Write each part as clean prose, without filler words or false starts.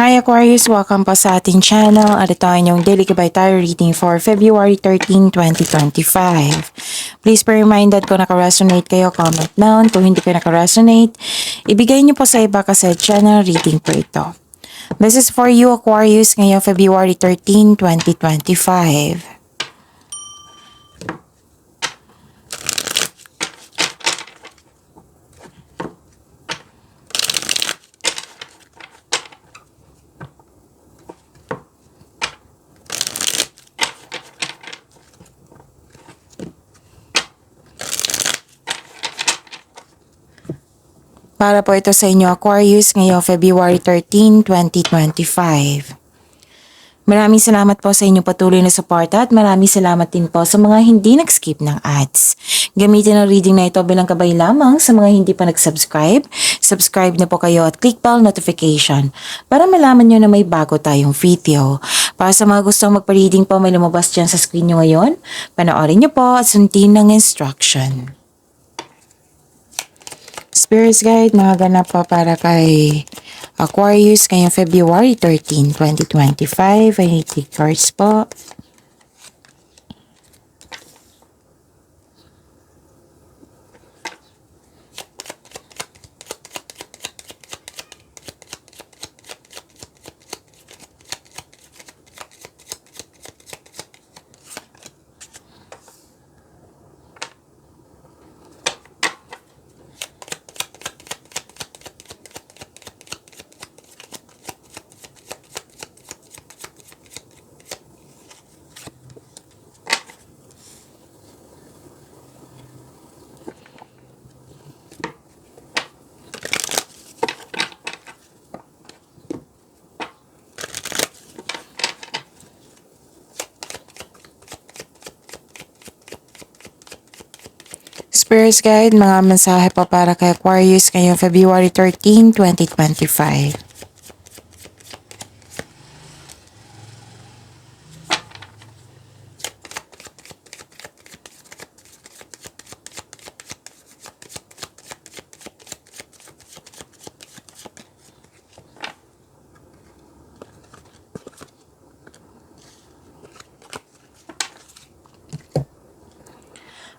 Hi Aquarius! Welcome po sa ating channel at ito ay inyong daily gabay tarot reading for February 13, 2025. Please be reminded kung naka-resonate kayo, comment down. Kung hindi kayo naka-resonate, ibigay niyo po sa iba kasi channel reading po ito. This is for you Aquarius ngayong February 13, 2025. Para po ito sa inyo Aquarius ngayong February 13, 2025. Maraming salamat po sa inyong patuloy na suporta at maraming salamat din po sa mga hindi nag-skip ng ads. Gamitin ang reading na ito bilang gabay lamang sa mga hindi pa nag-subscribe. Subscribe na po kayo at click bell notification para malaman nyo na may bago tayong video. Para sa mga gustong magpa-reading po, may lumabas dyan sa screen nyo ngayon. Panoorin nyo po at sundin ng instruction. Spirit's Guide, mga ganap po para kay Aquarius ngayong February 13, 2025. Ay 8 cards po. Spirit's Guide, mga mensahe po para kay Aquarius ngayong February 13, 2025.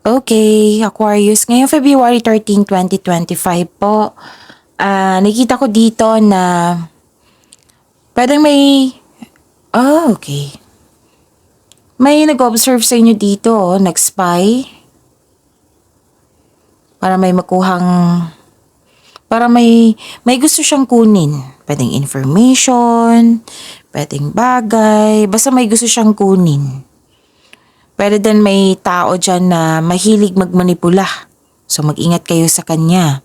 Okay, Aquarius, ngayong February 13, 2025 po, nakita ko dito na pwedeng may, okay. May nag-observe sa inyo dito, nag-spy, para may makuhang, para may gusto siyang kunin. Pwedeng information, pwedeng bagay, basta may gusto siyang kunin. Pwede din may tao dyan na mahilig magmanipula. So mag-ingat kayo sa kanya.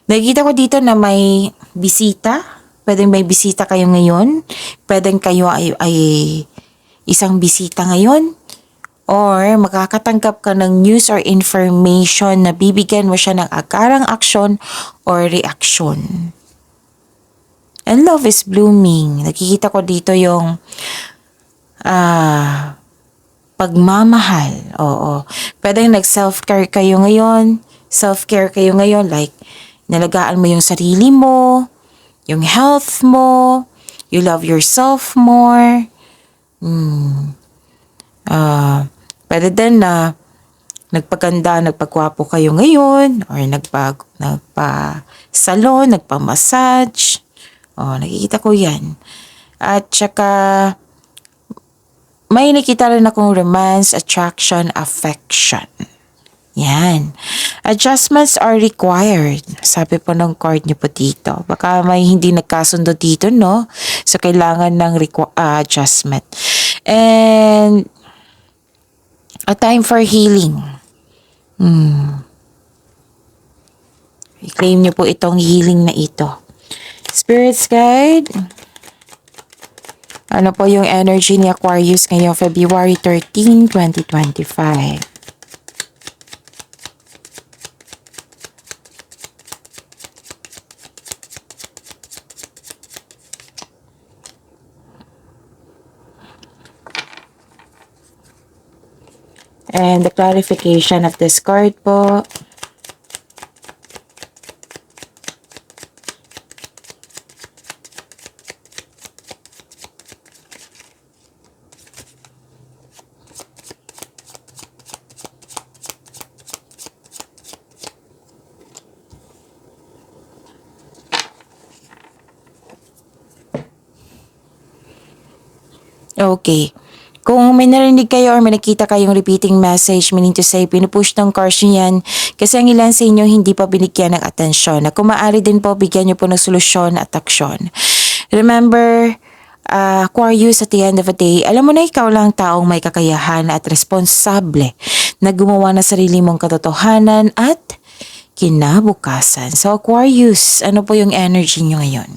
Nakikita ko dito na may bisita. Pwedeng may bisita kayo ngayon. Pwedeng kayo ay isang bisita ngayon. Or makakatanggap ka ng news or information na bibigyan mo siya ng agarang action or reaction. And love is blooming. Nakikita ko dito yung pagmamahal. Oo. Pwedeng nag-self-care kayo ngayon. Self-care kayo ngayon. Like, nalagaan mo yung sarili mo, yung health mo, you love yourself more. Pwede din na nagpaganda, nagpagwapo kayo ngayon, or nagpa-salon, nagpa-massage. Nakikita ko yan. At saka, may nakita rin akong romance, attraction, affection. Yan. Adjustments are required. Sabi po ng card niyo po dito. Baka may hindi nagkasundo dito, no? So, kailangan ng adjustment. And, a time for healing. I-claim niyo po itong healing na ito. Spirit's Guide. Ano po yung energy ni Aquarius ngayong February 13, 2025? And the clarification of this card po. Okay. Kung may narinig kayo or may nakita kayong repeating message, meaning to say, pinupush ng cards nyo yan kasi ang ilan sa inyo hindi pa binigyan ng atensyon. Na kung maaari din po, bigyan nyo po ng solusyon at aksyon. Remember, Aquarius, at the end of the day, alam mo na ikaw lang taong may kakayahan at responsable na gumawa ng sarili mong katotohanan at kinabukasan. So Aquarius, ano po yung energy nyo ngayon?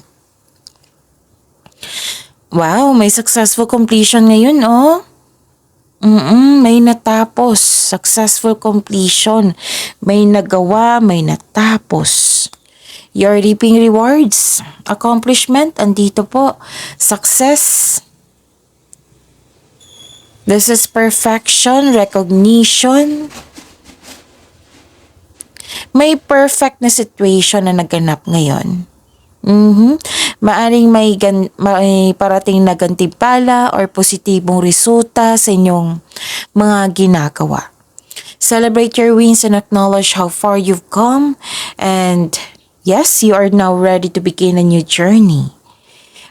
Wow, may successful completion ngayon, oh. May natapos. Successful completion. May nagawa, may natapos. You're reaping rewards. Accomplishment, andito po. Success. This is perfection, recognition. May perfect na situation na naganap ngayon. Maaring may parating na gantimpala or positibong resulta sa inyong mga ginagawa. Celebrate your wins and acknowledge how far you've come, and yes, you are now ready to begin a new journey.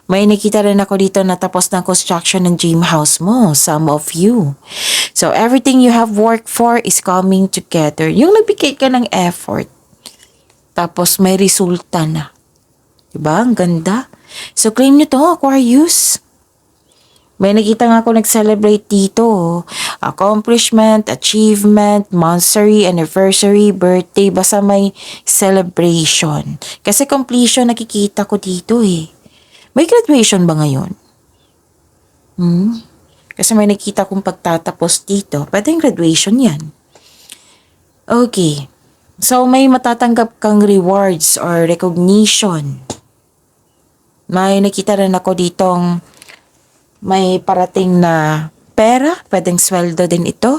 May nakita rin ako dito na tapos na construction ng dream house mo, some of you. So everything you have worked for is coming together. Yung nagbigay ka ng effort, tapos may resulta na. Diba? Ang ganda. So, claim nyo to, Aquarius. May nakita nga ako nag-celebrate dito. Accomplishment, achievement, monthsary, anniversary, birthday, basta may celebration. Kasi completion nakikita ko dito eh. May graduation ba ngayon? Kasi may nakita kong pagtatapos dito. Pwedeng graduation yan. Okay. So, may matatanggap kang rewards or recognition. May nakita rin ako ditong may parating na pera. Pwedeng sweldo din ito.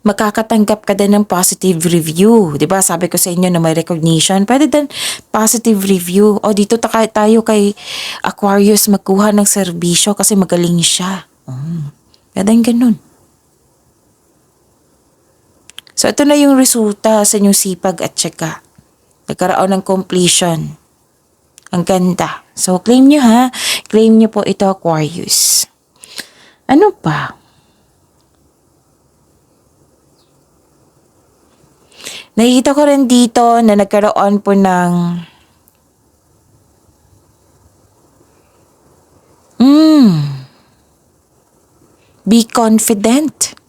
Makakatanggap ka din ng positive review. Diba? Sabi ko sa inyo na may recognition. Pwede din positive review. O dito tayo kay Aquarius magkuha ng serbisyo kasi magaling siya. Pwedeng ganun. So ito na yung resulta sa inyong sipag at syaga. Nagkaroon ng completion. Ang ganda. So, claim nyo ha. Claim nyo po ito, Aquarius. Ano pa? Nakikita ko rin dito na nagkaroon po ng be confident.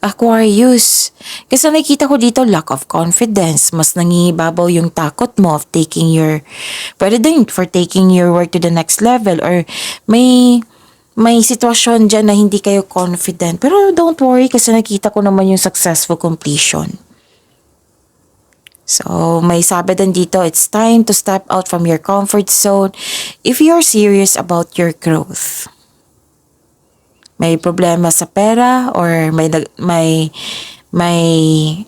Aquarius. Kasi nakikita ko dito lack of confidence. Mas nangibabaw yung takot mo of taking your, pwede din for taking your work to the next level, or may sitwasyon dyan na hindi kayo confident. Pero don't worry kasi nakita ko naman yung successful completion. So, may sabi din dito, it's time to step out from your comfort zone if you're serious about your growth. May problema sa pera or may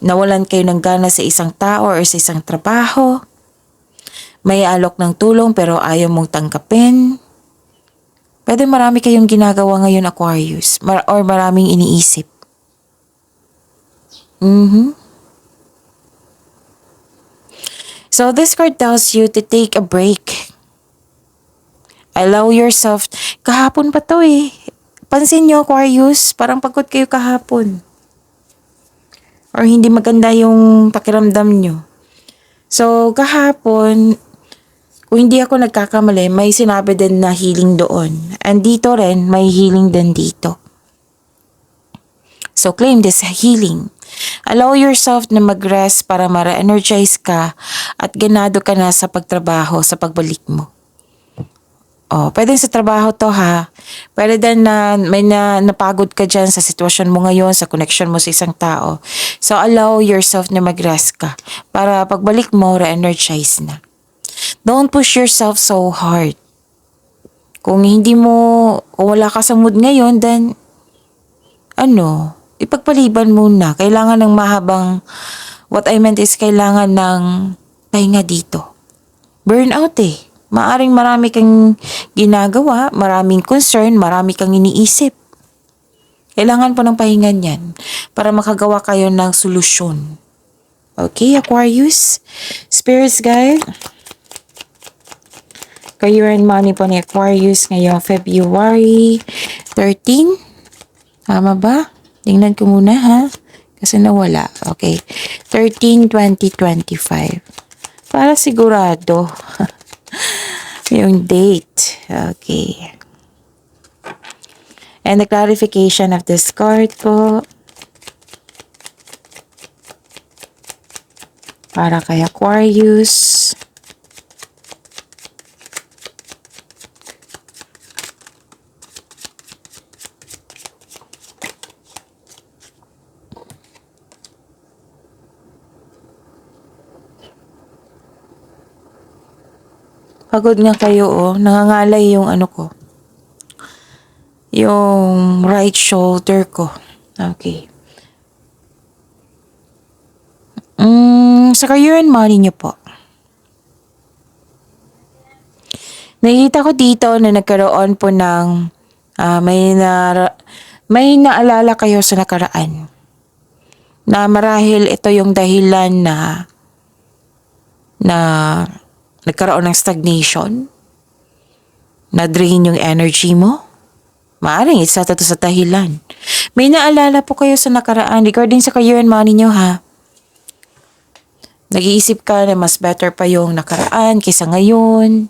nawalan kayo ng gana sa isang tao or sa isang trabaho. May alok ng tulong pero ayaw mong tanggapin. Pwede marami kayong ginagawa ngayon, Aquarius, or maraming iniisip. So this card tells you to take a break. Allow yourself, kahapon pa to eh. Pansin nyo, Aquarius, parang pagod kayo kahapon. Or hindi maganda yung pakiramdam nyo. So, kahapon, kung hindi ako nagkakamali, may sinabi din na healing doon. And dito rin, may healing din dito. So, claim this healing. Allow yourself na mag-rest para ma-re-energize ka at ganado ka na sa pagtrabaho, sa pagbalik mo. Pwede sa trabaho to ha. Pwede din na may napagod ka dyan sa sitwasyon mo ngayon, sa connection mo sa isang tao. So, allow yourself na mag-rest ka para pagbalik mo, re-energize na. Don't push yourself so hard. Kung wala ka sa mood ngayon, then, ipagpaliban muna. Kailangan ng what I meant is kailangan ng pahinga dito. Burnout eh. Maaring marami kang ginagawa, maraming concern, marami kang iniisip. Kailangan po ng pahinga niyan para makagawa kayo ng solusyon. Okay, Aquarius? Spirits guide? Career and money po ni Aquarius ngayong February 13. Tama ba? Tingnan ko muna ha. Kasi nawala. Okay. 13/20/25. Para sigurado. Yung date. Okay. And the clarification of this card po. Para kay Aquarius. Pagod nga kayo oh. Nangangalay yung ano ko. Yung right shoulder ko. Okay. Sa career and money niyo po. Nakita ko dito na nagkaroon po ng may naalala kayo sa nakaraan. Na marahil ito yung dahilan na nagkaroon ng stagnation. Na-drain yung energy mo. Maaring isa to sa dahilan. May naalala po kayo sa nakaraan regarding sa career and money nyo ha. Nag-iisip ka na mas better pa yung nakaraan kaysa ngayon.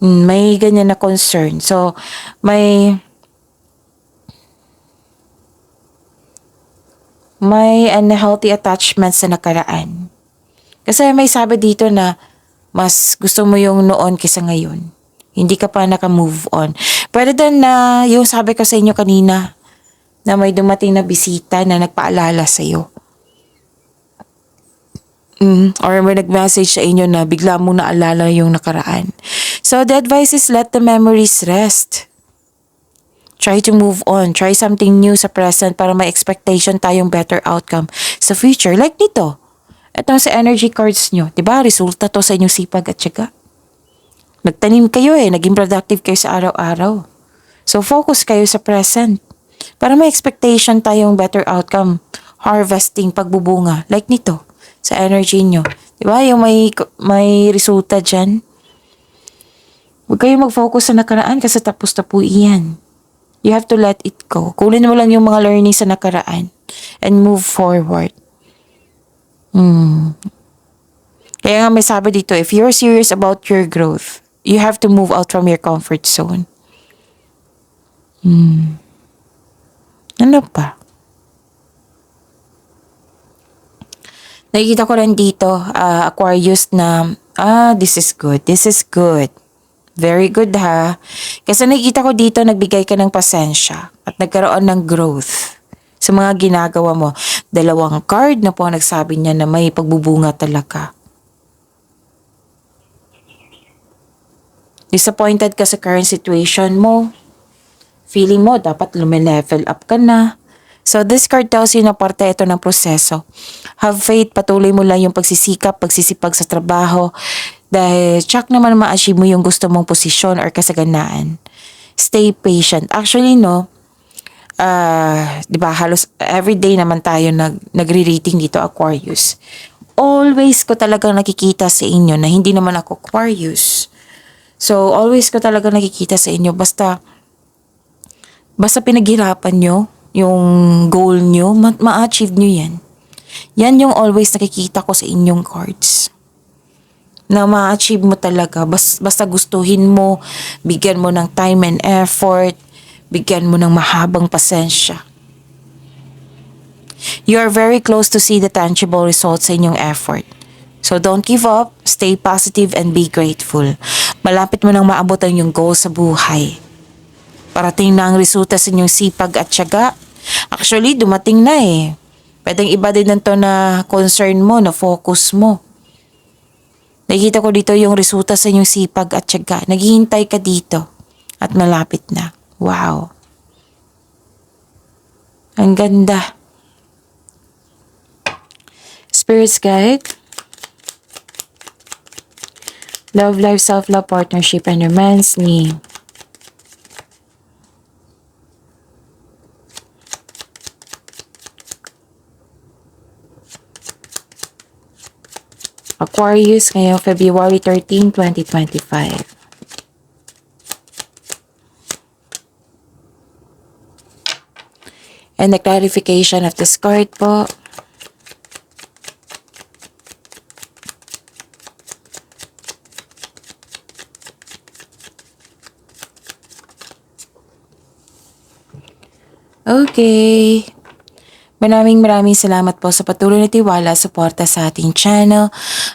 May ganyan na concern. So, may unhealthy attachment sa nakaraan. Kasi may sabi dito na mas gusto mo yung noon kaysa ngayon. Hindi ka pa naka-move on. Pwede din na yung sabi ko sa inyo kanina na may dumating na bisita na nagpaalala sa'yo. Or may nag-message sa inyo na bigla mo naalala yung nakaraan. So the advice is let the memories rest. Try to move on. Try something new sa present para may expectation tayong better outcome sa future. Like dito. Ito sa energy cards nyo. Diba? Resulta to sa inyong sipag at tiyaga. Nagtanim kayo naging productive kayo sa araw-araw. So focus kayo sa present. Para may expectation tayong better outcome. Harvesting, pagbubunga. Like nito. Sa energy nyo. Diba? Yung may resulta dyan. Huwag kayo mag-focus sa nakaraan kasi tapos-tapo iyan. You have to let it go. Kunin mo lang yung mga learning sa nakaraan and move forward. Kaya nga may sabi dito, if you're serious about your growth, you have to move out from your comfort zone. Ano pa? Nakikita ko rin dito, Aquarius na, this is good. This is good. Very good ha. Kasi nakikita ko dito, nagbigay ka ng pasensya at nagkaroon ng growth sa mga ginagawa mo. 2 card na po nagsabi niya na may pagbubunga talaga. Disappointed ka sa current situation mo. Feeling mo, dapat lumilevel up ka na. So this card tells you na parte ito ng proseso. Have faith, patuloy mo lang yung pagsisikap, pagsisipag sa trabaho. Dahil check naman ma-achieve mo yung gusto mong posisyon or kasaganaan. Stay patient. Actually, no, diba, halos everyday naman tayo nagre-rating dito, Aquarius. Always ko talagang nakikita sa inyo na hindi naman ako Aquarius. So, always ko talagang nakikita sa inyo. Basta pinaghirapan nyo yung goal nyo, ma-achieve nyo yan. Yan yung always nakikita ko sa inyong cards. Na ma-achieve mo talaga. Basta gustuhin mo, bigyan mo ng time and effort, bigyan mo ng mahabang pasensya. You are very close to see the tangible results sa inyong effort. So don't give up, stay positive and be grateful. Malapit mo nang maabot ang iyong goal sa buhay. Parating na ang resulta sa inyong sipag at tiyaga. Actually, dumating na Pwedeng iba din nito na concern mo, na focus mo. Nakikita ko dito yung resulta sa inyong sipag at tiyaga. Naghihintay ka dito at malapit na. Wow. Ang ganda. Spirit's Guide. Love, life, self-love, partnership, and romance ni Aquarius ngayong February 13, 2025. And the clarification of this card po. Okay. Maraming salamat po sa patuloy na tiwala, suporta sa ating channel.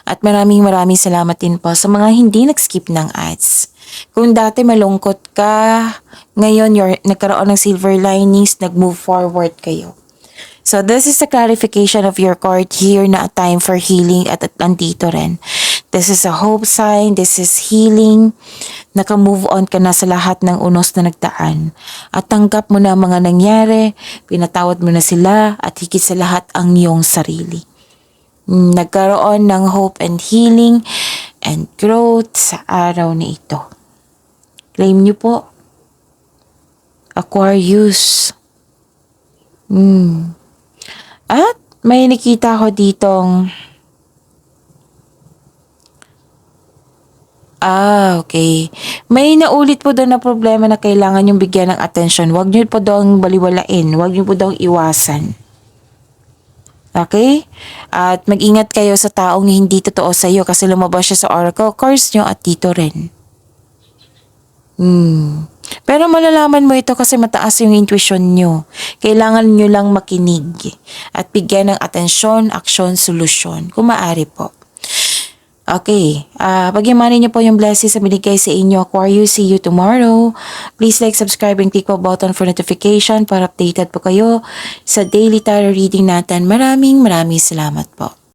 At maraming salamat din po sa mga hindi nag-skip ng ads. Kung dati malungkot ka, ngayon nagkaroon ng silver linings, nag-move forward kayo. So this is the clarification of your card here na a time for healing at nandito rin. This is a hope sign, this is healing. Naka-move on ka na sa lahat ng unos na nagdaan. At tanggap mo na ang mga nangyari, pinatawad mo na sila at higit sa lahat ang iyong sarili. Nagkaroon ng hope and healing and growth sa araw na ito. Claim niyo po. Aquarius. At may nakita ko ditong okay. May naulit po doon na problema na kailangan yung bigyan ng atensyon. Huwag niyo po doon baliwalain. Huwag niyo po doon iwasan. Okay? At mag-ingat kayo sa taong hindi totoo sa iyo kasi lumabas siya sa oracle cards niyo at dito rin. Pero malalaman mo ito kasi mataas yung intuition nyo. Kailangan nyo lang makinig at bigyan ng atensyon, aksyon, solusyon. Kung maaari po. Okay. Pag-imanin nyo po yung blessings na binigay sa inyo, Aquarius. See you tomorrow. Please like, subscribe, and click the button for notification para updated po kayo sa daily tarot reading natin. Maraming salamat po.